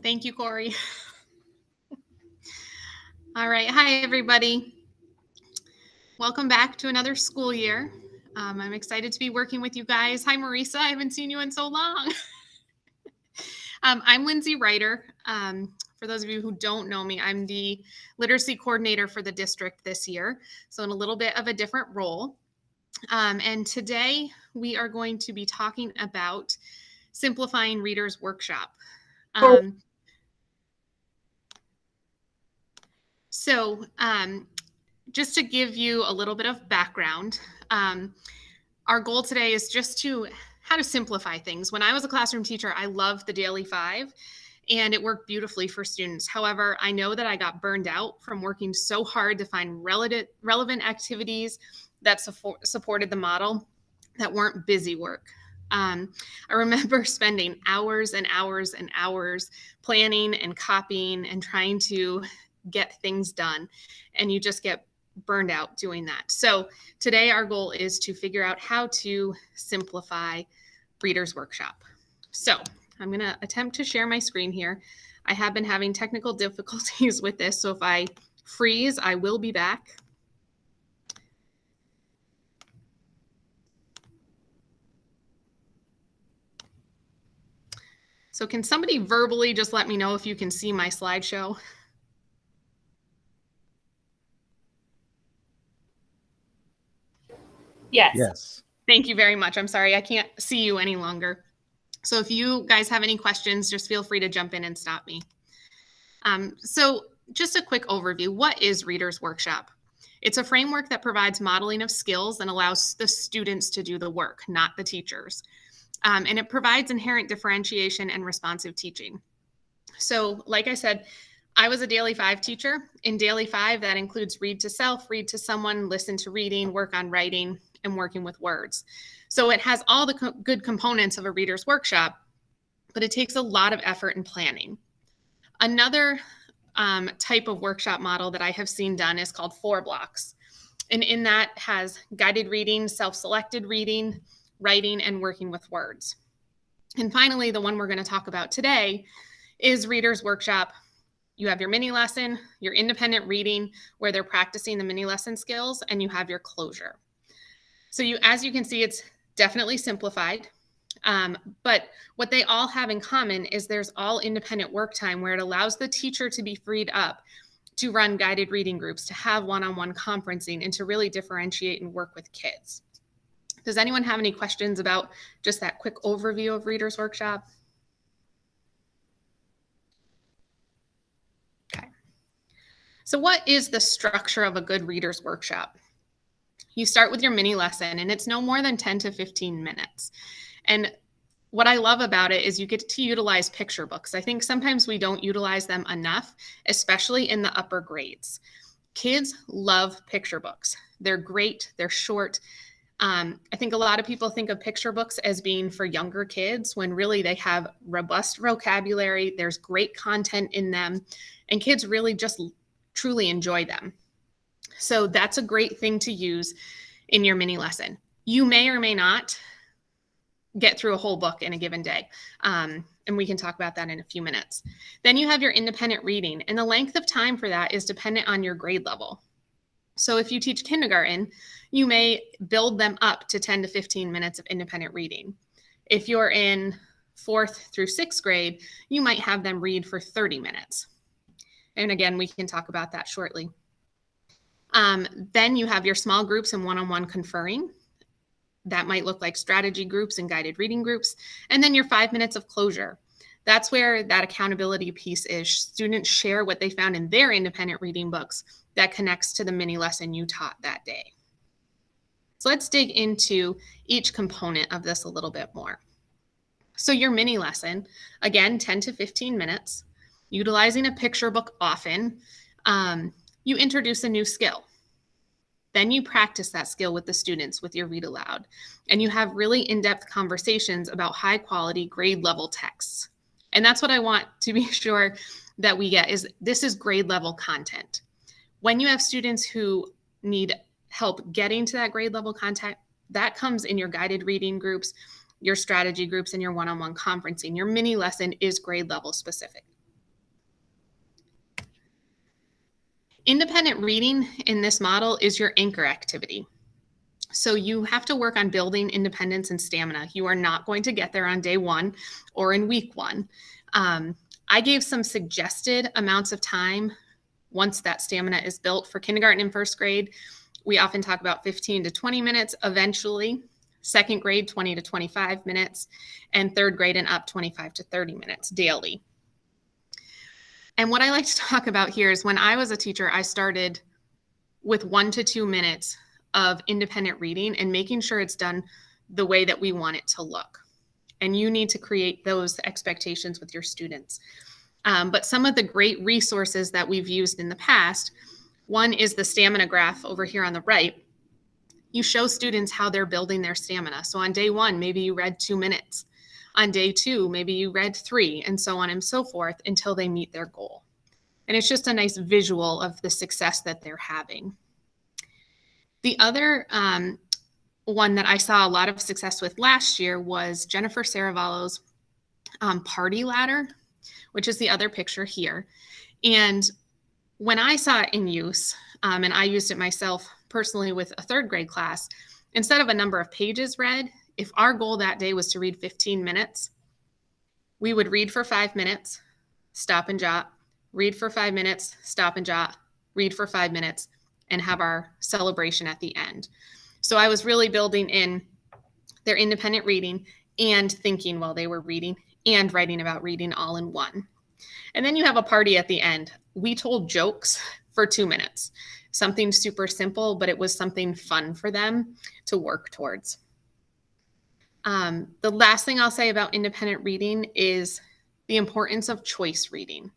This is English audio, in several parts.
Thank you, Corey. All right. Hi, everybody. Welcome back to another school year. I'm excited to be working with you guys. Hi, Marisa. I haven't seen you in so long. I'm Lindsay Ryder. For those of you who don't know me, I'm the literacy coordinator for the district this year, so in a little bit of a different role. And today we are going to be talking about simplifying Reader's Workshop. Just to give you a little bit of background, our goal today is just how to simplify things. When I was a classroom teacher, I loved the Daily 5 and it worked beautifully for students. However, I know that I got burned out from working so hard to find relevant activities that supported the model that weren't busy work. I remember spending hours and hours and hours planning and copying and trying to get things done, and you just get burned out doing that. So today our goal is to figure out how to simplify Reader's Workshop. So I'm going to attempt to share my screen here. I have been having technical difficulties with this, so if I freeze, I will be back. So can somebody verbally just let me know if you can see my slideshow? Yes. Thank you very much. I'm sorry, I can't see you any longer. So if you guys have any questions, just feel free to jump in and stop me. So just a quick overview. What is Reader's Workshop? It's a framework that provides modeling of skills and allows the students to do the work, not the teachers. And it provides inherent differentiation and responsive teaching. So like I said, I was a Daily 5 teacher. In Daily 5, that includes read to self, read to someone, listen to reading, work on writing, and working with words. So it has all the good components of a Reader's Workshop, but it takes a lot of effort and planning. Another type of workshop model that I have seen done is called 4 blocks. And in that has guided reading, self-selected reading, writing, and working with words. And finally, the one we're going to talk about today is Reader's Workshop. You have your mini lesson, your independent reading, where they're practicing the mini lesson skills, and you have your closure. So as you can see, it's definitely simplified. But what they all have in common is there's all independent work time where it allows the teacher to be freed up to run guided reading groups, to have one-on-one conferencing, and to really differentiate and work with kids. Does anyone have any questions about just that quick overview of Reader's Workshop? Okay. So what is the structure of a good Reader's Workshop? You start with your mini lesson, and it's no more than 10 to 15 minutes. And what I love about it is you get to utilize picture books. I think sometimes we don't utilize them enough, especially in the upper grades. Kids love picture books. They're great. They're short. I think a lot of people think of picture books as being for younger kids when really they have robust vocabulary. There's great content in them, and kids really just truly enjoy them. So that's a great thing to use in your mini lesson. You may or may not get through a whole book in a given day. And we can talk about that in a few minutes. Then you have your independent reading, and the length of time for that is dependent on your grade level. So if you teach kindergarten, you may build them up to 10 to 15 minutes of independent reading. If you're in 4th through 6th grade, you might have them read for 30 minutes. And again, we can talk about that shortly. Then you have your small groups and one-on-one conferring. That might look like strategy groups and guided reading groups. And then your 5 minutes of closure. That's where that accountability piece is. Students share what they found in their independent reading books that connects to the mini lesson you taught that day. So let's dig into each component of this a little bit more. So your mini lesson, again, 10 to 15 minutes, utilizing a picture book often. You introduce a new skill. Then you practice that skill with the students with your read aloud, and you have really in-depth conversations about high quality grade level texts. And that's what I want to be sure that we get is this is grade level content. When you have students who need help getting to that grade level content, that comes in your guided reading groups your strategy groups, and your one-on-one conferencing. Your mini lesson is grade level specific. Independent reading in this model is your anchor activity. So you have to work on building independence and stamina. You are not going to get there on day one or in week one. I gave some suggested amounts of time once that stamina is built. For kindergarten and first grade, we often talk about 15 to 20 minutes. Eventually, second grade, 20 to 25 minutes, and third grade and up, 25 to 30 minutes daily. And what I like to talk about here is when I was a teacher, I started with 1 to 2 minutes of independent reading and making sure it's done the way that we want it to look. And you need to create those expectations with your students. But some of the great resources that we've used in the past, one is the stamina graph over here on the right. You show students how they're building their stamina. So on day 1, maybe you read 2 minutes. On day 2, maybe you read 3, and so on and so forth until they meet their goal. And it's just a nice visual of the success that they're having. The other one that I saw a lot of success with last year was Jennifer Saravallo's party ladder, which is the other picture here. And when I saw it in use, and I used it myself personally with a third grade class, instead of a number of pages read, if our goal that day was to read 15 minutes, we would read for 5 minutes, stop and jot, read for 5 minutes, stop and jot, read for 5 minutes, and have our celebration at the end. So I was really building in their independent reading and thinking while they were reading and writing about reading all in one. And then you have a party at the end. We told jokes for 2 minutes, something super simple, but it was something fun for them to work towards. The last thing I'll say about independent reading is the importance of choice reading.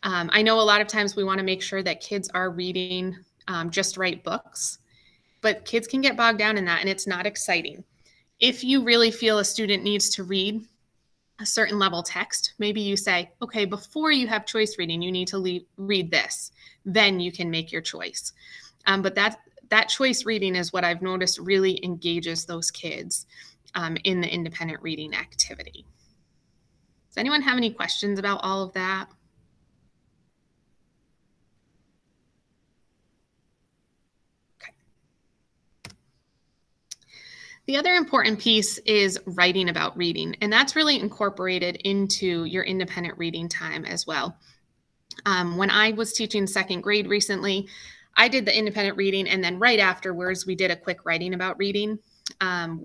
I know a lot of times we want to make sure that kids are reading just right books, but kids can get bogged down in that, and it's not exciting. If you really feel a student needs to read a certain level text, maybe you say, okay, before you have choice reading, you need to read this. Then you can make your choice. But that choice reading is what I've noticed really engages those kids in the independent reading activity. Does anyone have any questions about all of that? The other important piece is writing about reading, and that's really incorporated into your independent reading time as well. When I was teaching second grade recently, I did the independent reading, and then right afterwards, we did a quick writing about reading.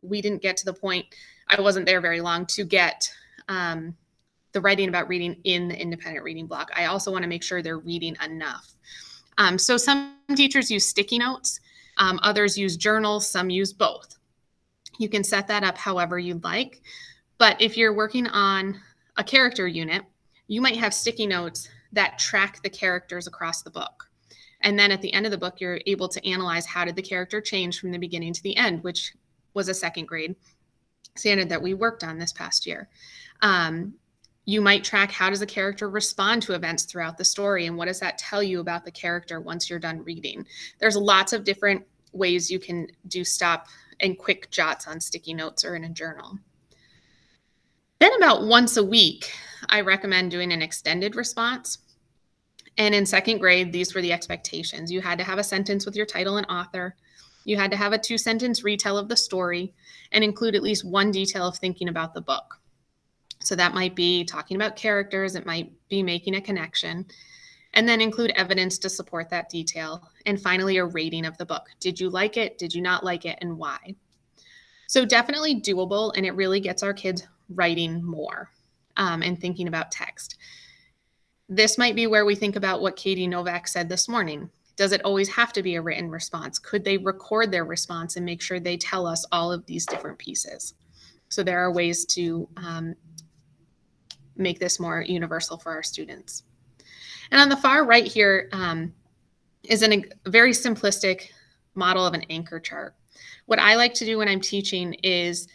We didn't get to the point, I wasn't there very long, to get the writing about reading in the independent reading block. I also want to make sure they're reading enough. So some teachers use sticky notes, others use journals, some use both. You can set that up however you'd like. But if you're working on a character unit, you might have sticky notes that track the characters across the book. And then at the end of the book, you're able to analyze how did the character change from the beginning to the end, which was a second grade standard that we worked on this past year. You might track how does a character respond to events throughout the story, and what does that tell you about the character once you're done reading. There's lots of different ways you can do stop and quick jots on sticky notes or in a journal. Then about once a week, I recommend doing an extended response. And in second grade, these were the expectations. You had to have a sentence with your title and author. You had to have a 2-sentence retell of the story and include at least one detail of thinking about the book. So that might be talking about characters. It might be making a connection. And then include evidence to support that detail. And finally, a rating of the book. Did you like it? Did you not like it? And why? So definitely doable, and it really gets our kids writing more and thinking about text. This might be where we think about what Katie Novak said this morning. Does it always have to be a written response? Could they record their response and make sure they tell us all of these different pieces? So there are ways to make this more universal for our students. And on the far right here is a very simplistic model of an anchor chart. What I like to do when I'm teaching is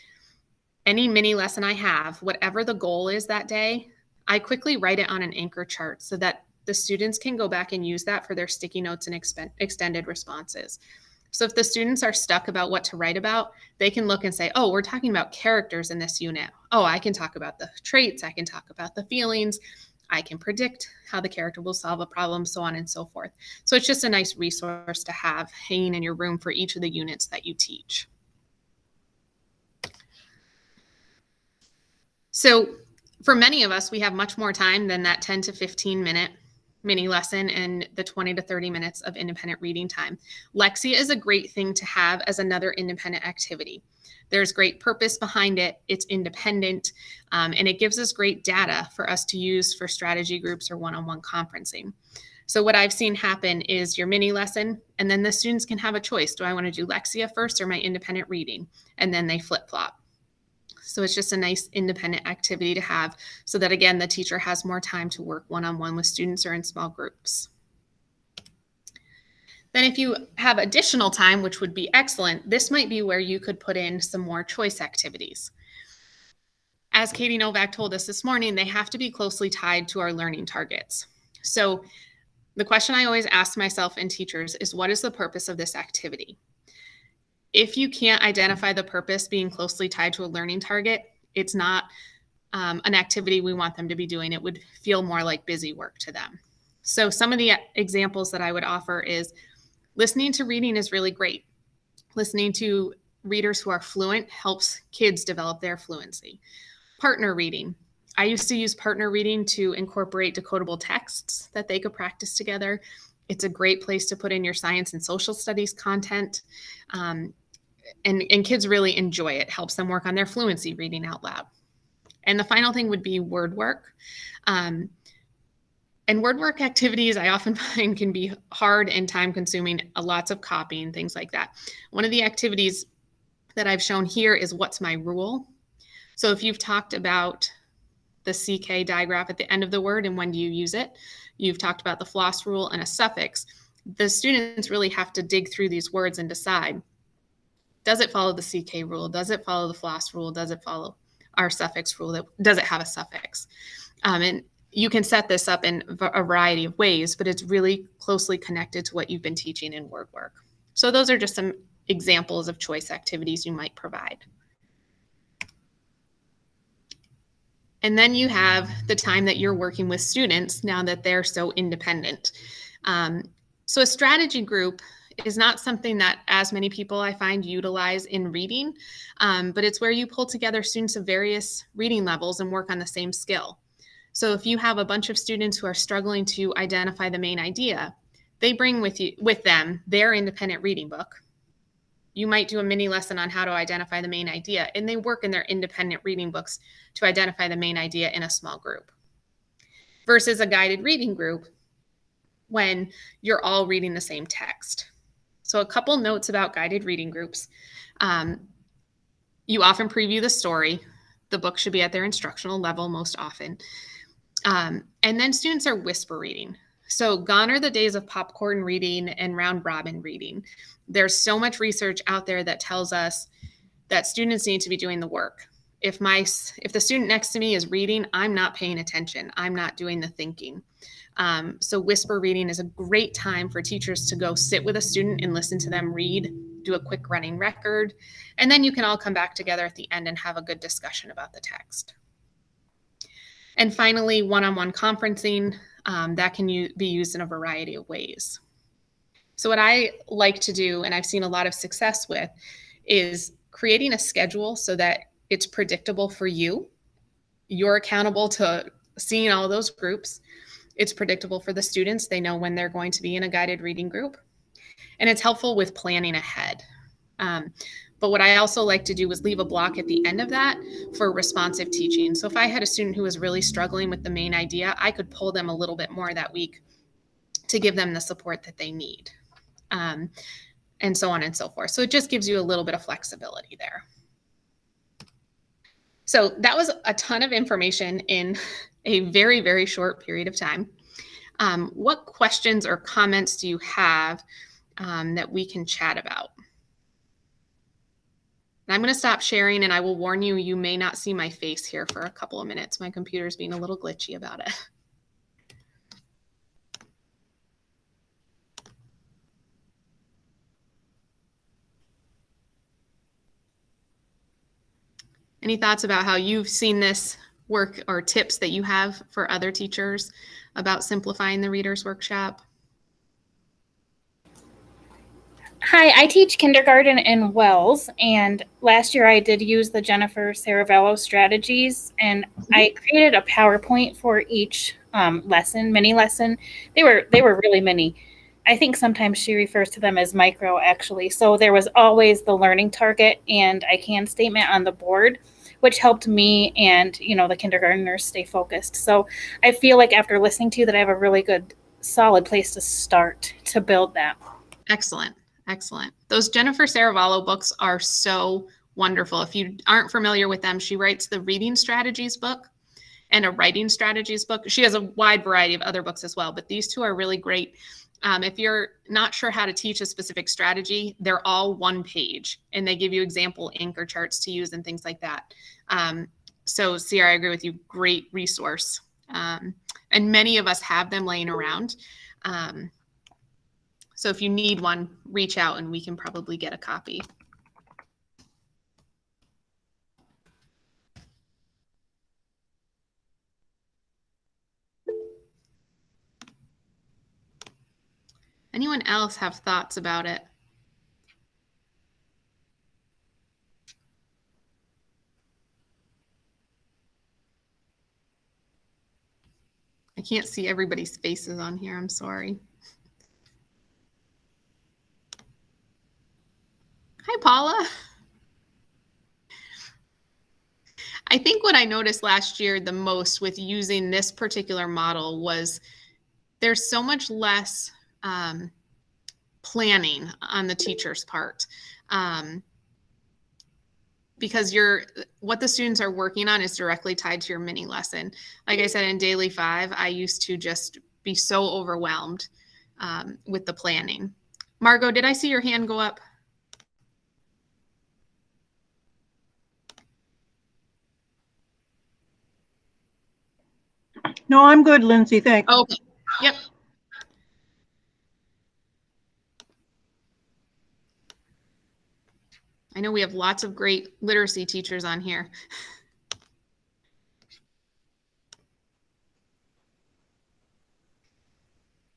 any mini lesson I have, whatever the goal is that day, I quickly write it on an anchor chart so that the students can go back and use that for their sticky notes and extended responses. So if the students are stuck about what to write about, they can look and say, oh, we're talking about characters in this unit. Oh, I can talk about the traits. I can talk about the feelings. I can predict how the character will solve a problem, so on and so forth. So it's just a nice resource to have hanging in your room for each of the units that you teach. So for many of us, we have much more time than that 10 to 15 minute mini lesson and the 20 to 30 minutes of independent reading time. Lexia is a great thing to have as another independent activity. There's great purpose behind it. It's independent, and it gives us great data for us to use for strategy groups or one-on-one conferencing. So what I've seen happen is your mini lesson, and then the students can have a choice. Do I want to do Lexia first or my independent reading? And then they flip-flop. So it's just a nice independent activity to have so that, again, the teacher has more time to work one-on-one with students or in small groups. Then if you have additional time, which would be excellent, this might be where you could put in some more choice activities. As Katie Novak told us this morning, they have to be closely tied to our learning targets. So the question I always ask myself and teachers is, what is the purpose of this activity? If you can't identify the purpose being closely tied to a learning target, it's not an activity we want them to be doing. It would feel more like busy work to them. So some of the examples that I would offer is listening to reading is really great. Listening to readers who are fluent helps kids develop their fluency. Partner reading. I used to use partner reading to incorporate decodable texts that they could practice together. It's a great place to put in your science and social studies content. And kids really enjoy it. Helps them work on their fluency reading out loud. And the final thing would be word work. And word work activities I often find can be hard and time consuming, lots of copying, things like that. One of the activities that I've shown here is what's my rule. So if you've talked about the CK digraph at the end of the word and when do you use it, you've talked about the floss rule and a suffix, the students really have to dig through these words and decide, does it follow the CK rule? Does it follow the floss rule? Does it follow our suffix rule? Does it have a suffix? And you can set this up in a variety of ways, but it's really closely connected to what you've been teaching in word work. So those are just some examples of choice activities you might provide. And then you have the time that you're working with students now that they're so independent. So a strategy group is not something that as many people I find utilize in reading, but it's where you pull together students of various reading levels and work on the same skill. So if you have a bunch of students who are struggling to identify the main idea, they bring with them their independent reading book. You might do a mini lesson on how to identify the main idea, and they work in their independent reading books to identify the main idea in a small group. Versus a guided reading group when you're all reading the same text. So a couple notes about guided reading groups. You often preview the story. The book should be at their instructional level most often. And then students are whisper reading. So gone are the days of popcorn reading and round robin reading. There's so much research out there that tells us that students need to be doing the work. If the student next to me is reading, I'm not paying attention. I'm not doing the thinking. So whisper reading is a great time for teachers to go sit with a student and listen to them read, do a quick running record, and then you can all come back together at the end and have a good discussion about the text. And finally, one-on-one conferencing, that can be used in a variety of ways. So what I like to do, and I've seen a lot of success with, is creating a schedule so that it's predictable for you. You're accountable to seeing all those groups. It's predictable for the students. They know when they're going to be in a guided reading group. And it's helpful with planning ahead. But what I also like to do is leave a block at the end of that for responsive teaching. So if I had a student who was really struggling with the main idea, I could pull them a little bit more that week to give them the support that they need, and so on and so forth. So it just gives you a little bit of flexibility there. So that was a ton of information in a very, very short period of time. What questions or comments do you have that we can chat about? And I'm going to stop sharing, and I will warn you, you may not see my face here for a couple of minutes. My computer's being a little glitchy about it. Any thoughts about how you've seen this work or tips that you have for other teachers about simplifying the Reader's Workshop? Hi, I teach kindergarten in Wells, and last year I did use the Jennifer Saravello strategies, and I created a PowerPoint for each lesson, mini lesson. They were really mini. I think sometimes she refers to them as micro, actually. So there was always the learning target and I can statement on the board, which helped me and the kindergartners stay focused. So I feel like after listening to you that I have a really good, solid place to start to build that. Excellent. Excellent. Those Jennifer Saravello books are so wonderful. If you aren't familiar with them, she writes the reading strategies book and a writing strategies book. She has a wide variety of other books as well, but these two are really great. If you're not sure how to teach a specific strategy, they're all one page and they give you example anchor charts to use and things like that. So Sierra, I agree with you. Great resource. And many of us have them laying around. So if you need one, reach out and we can probably get a copy. Anyone else have thoughts about it? I can't see everybody's faces on here. I'm sorry. Hi, Paula. I think what I noticed last year the most with using this particular model was there's so much less planning on the teacher's part. Because what the students are working on is directly tied to your mini lesson. Like I said, in Daily 5, I used to just be so overwhelmed with the planning. Margot, did I see your hand go up? No, I'm good, Lindsay, thanks. Okay, yep. I know we have lots of great literacy teachers on here.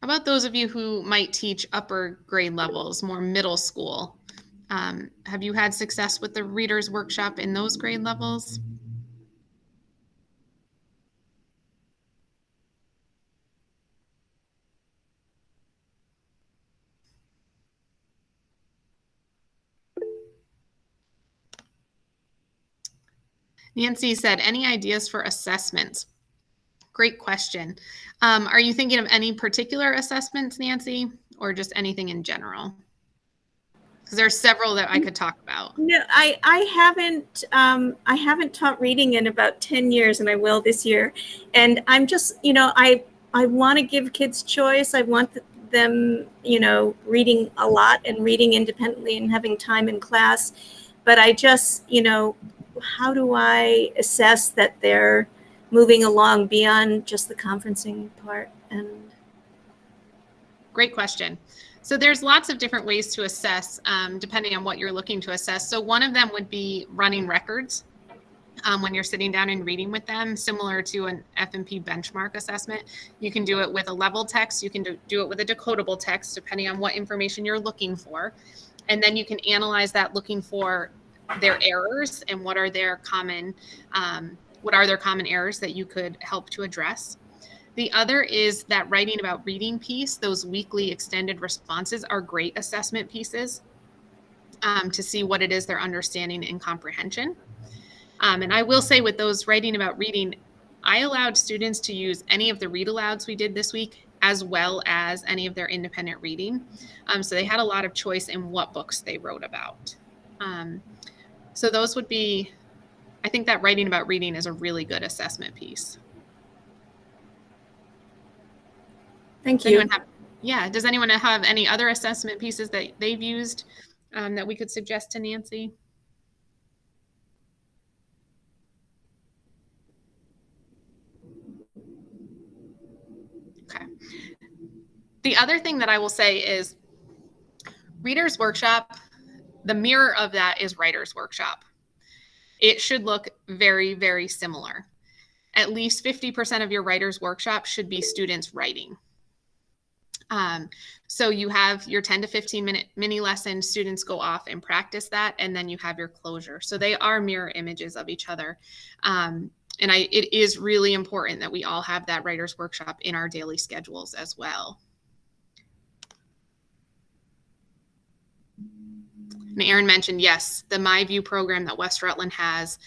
How about those of you who might teach upper grade levels, more middle school? Have you had success with the Reader's Workshop in those grade levels? Nancy said, any ideas for assessments? Great question. Are you thinking of any particular assessments, Nancy, or just anything in general? Because there's several that I could talk about. No, I haven't taught reading in about 10 years, and I will this year. And I'm just, I want to give kids choice. I want them, reading a lot and reading independently and having time in class. But I just, how do I assess that they're moving along beyond just the conferencing part? And great question. So there's lots of different ways to assess depending on what you're looking to assess. So one of them would be running records when you're sitting down and reading with them, similar to an F&P benchmark assessment. You can do it with a level text. You can do it with a decodable text, depending on what information you're looking for. And then you can analyze that looking for their errors and what are their common errors that you could help to address. The other is that writing about reading piece. Those weekly extended responses are great assessment pieces to see what it is they're understanding and comprehension. And I will say with those writing about reading, I allowed students to use any of the read alouds we did this week, as well as any of their independent reading. So they had a lot of choice in what books they wrote about. So those would be, I think that writing about reading is a really good assessment piece. thank you. Does anyone have any other assessment pieces that they've used that we could suggest to Nancy? Okay. The other thing that I will say is Reader's Workshop, the mirror of that is Writer's Workshop. it should look very, very similar. At least 50% of your writer's workshop should be students writing. So you have your 10 to 15 minute mini lesson, students go off and practice that, and then you have your closure. So they are mirror images of each other. And it is really important that we all have that writer's workshop in our daily schedules as well. And Erin mentioned, yes, the MyView program that West Rutland has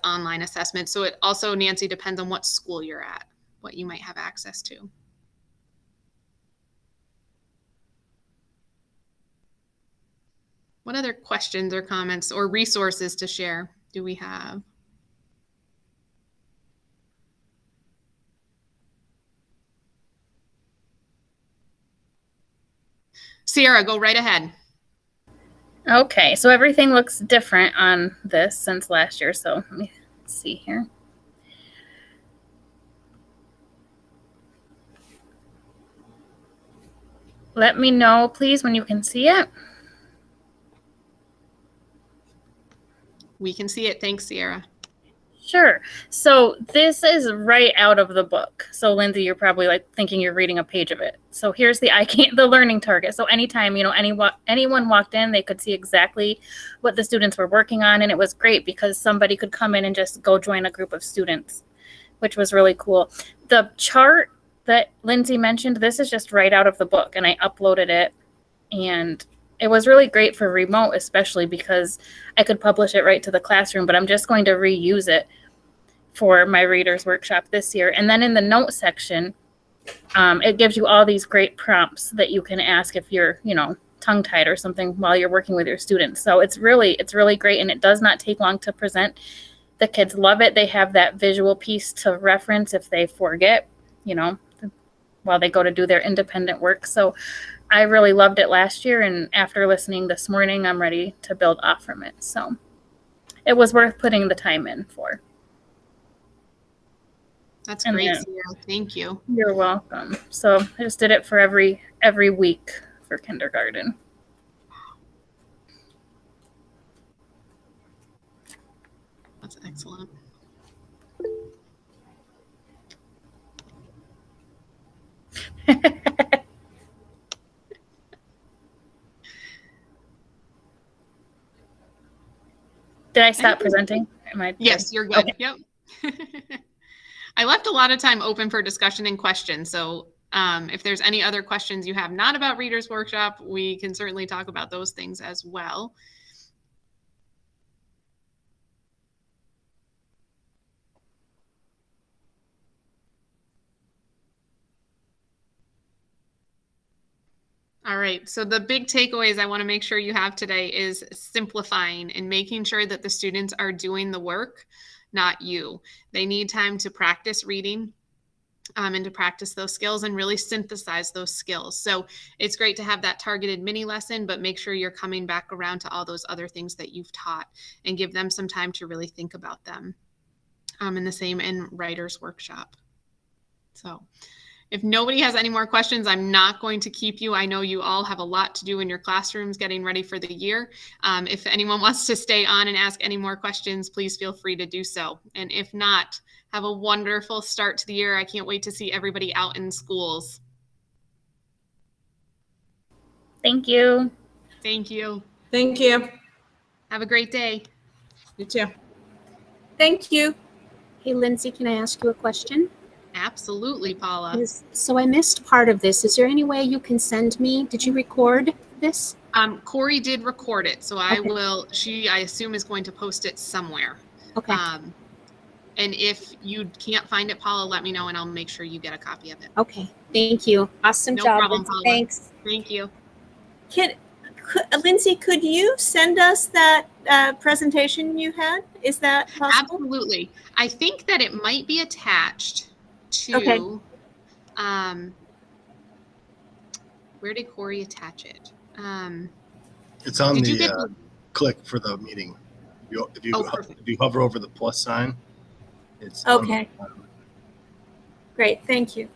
online assessment. So it also, Nancy, depends on what school you're at, what you might have access to. What other questions or comments or resources to share do we have? Sierra, go right ahead. Okay, so everything looks different on this since last year. So let me see here. Let me know, please, when you can see it. We can see it. Thanks, Sierra. Sure. So this is right out of the book. So Lindsay, you're probably like thinking you're reading a page of it. So here's the learning target. So anytime, anyone walked in, they could see exactly what the students were working on. And it was great because somebody could come in and just go join a group of students, which was really cool. The chart that Lindsay mentioned, this is just right out of the book, and I uploaded it, and it was really great for remote, especially because I could publish it right to the classroom, but I'm just going to reuse it for my readers workshop this year. And then in the note section, it gives you all these great prompts that you can ask if you're, tongue-tied or something while you're working with your students. So it's really great, and it does not take long to present. The kids love it. They have that visual piece to reference if they forget, while they go to do their independent work. So I really loved it last year, and after listening this morning, I'm ready to build off from it. So it was worth putting the time in for. That's great, Sierra. Thank you. You're welcome. So I just did it for every week for kindergarten. That's excellent. Did I stop presenting? Yes, you're good. Okay. Yep. I left a lot of time open for discussion and questions. So if there's any other questions you have not about Reader's Workshop, we can certainly talk about those things as well. All right, so the big takeaways I want to make sure you have today is simplifying and making sure that the students are doing the work, not you. They need time to practice reading and to practice those skills and really synthesize those skills. So it's great to have that targeted mini lesson, but make sure you're coming back around to all those other things that you've taught and give them some time to really think about them. And the same in Writer's Workshop. So if nobody has any more questions, I'm not going to keep you. I know you all have a lot to do in your classrooms getting ready for the year. If anyone wants to stay on and ask any more questions, please feel free to do so. And if not, have a wonderful start to the year. I can't wait to see everybody out in schools. Thank you. Thank you. Thank you. Have a great day. You too. Thank you. Hey, Lindsay, can I ask you a question? Absolutely, Paula. So I missed part of this. Is there any way you can send me? Did you record this? Corey did record it, so I will. I assume, is going to post it somewhere. Okay. And if you can't find it, Paula, let me know, and I'll make sure you get a copy of it. Okay. Thank you. Awesome No job. problem, Paula. Thanks. Thank you. Lindsay, could you send us that presentation you had? Is that possible? Absolutely. I think that it might be attached to, where did Corey attach it? It's on the click for the meeting. If you hover over the plus sign, it's okay. Great, thank you.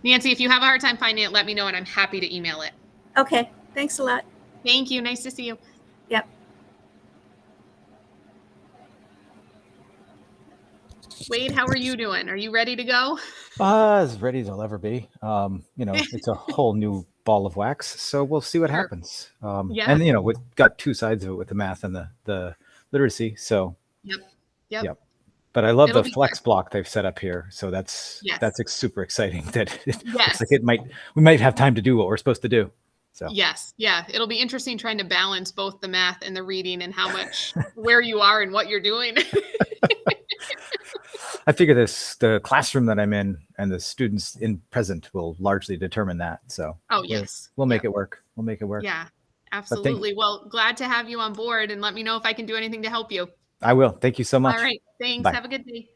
Nancy, if you have a hard time finding it, let me know and I'm happy to email it. Okay, thanks a lot. Thank you. Nice to see you. Yep. Wade, how are you doing? Are you ready to go? As ready as I'll ever be. It's a whole new ball of wax, so we'll see what Sure. happens. Yeah. And we've got two sides of it with the math and the literacy. So Yep. But I love It'll the be flex good. block they've set up here. So that's Yes. super exciting. That it Yes. looks like we might have time to do what we're supposed to do. So Yes. Yeah. It'll be interesting trying to balance both the math and the reading and how much where you are and what you're doing. I figure the classroom that I'm in and the students in present will largely determine that. So Oh, yes. we'll make Yep. it work. We'll make it work. Yeah, absolutely. Well, glad to have you on board and let me know if I can do anything to help you. I will. Thank you so much. All right. Thanks. Bye. Have a good day.